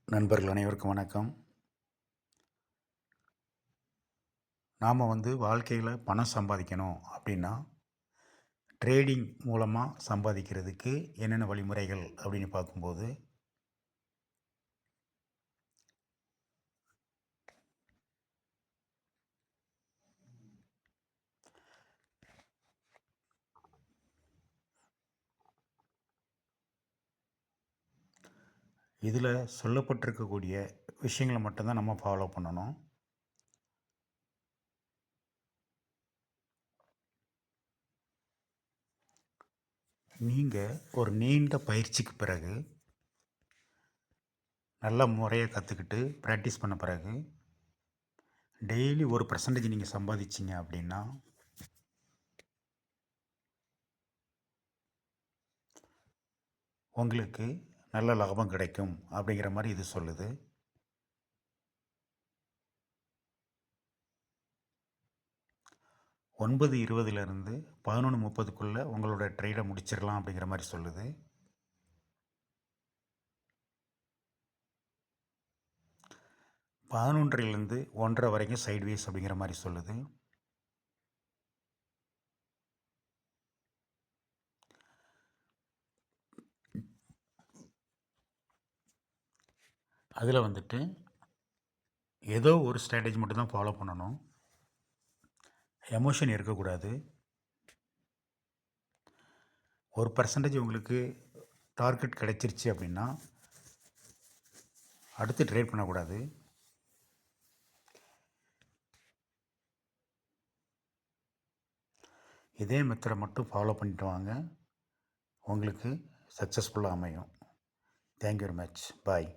நண்பர்கள் அனைவருக்கும் வணக்கம். நாம் வாழ்க்கையில் பணம் சம்பாதிக்கணும் அப்படின்னா, ட்ரேடிங் மூலமாக சம்பாதிக்கிறதுக்கு என்னென்ன வழிமுறைகள் அப்படின்னு பார்க்கும்போது, இதில் சொல்லப்பட்டிருக்கக்கூடிய விஷயங்களை மட்டும்தான் நம்ம ஃபாலோ பண்ணணும். நீங்கள் ஒரு நீண்ட பயிற்சிக்கு பிறகு, நல்ல முறையை கற்றுக்கிட்டு ப்ராக்டிஸ் பண்ண பிறகு, டெய்லி 1% நீங்கள் சம்பாதிச்சிங்க அப்படின்னா, உங்களுக்கு நல்ல லாபம் கிடைக்கும் அப்படிங்கிற மாதிரி இது சொல்லுது. 9:20லேருந்து 11:30க்குள்ளே உங்களோட ட்ரேடை முடிச்சிடலாம் அப்படிங்கிற மாதிரி சொல்லுது. 11:30லேருந்து 1:30 வரைக்கும் சைட்வேஸ் அப்படிங்கிற மாதிரி சொல்லுது. அதில் ஏதோ ஒரு ஸ்ட்ராட்டஜி மட்டும் தான் ஃபாலோ பண்ணணும். எமோஷன் இருக்கக்கூடாது. 1% உங்களுக்கு டார்கெட் கிடைச்சிருச்சு அப்படின்னா அடுத்து ட்ரேட் பண்ணக்கூடாது. இதே மெத்தடை மட்டும் ஃபாலோ பண்ணிட்டு வாங்க. உங்களுக்கு சக்ஸஸ்ஃபுல்லாக அமையும். Thank you very much. பாய்.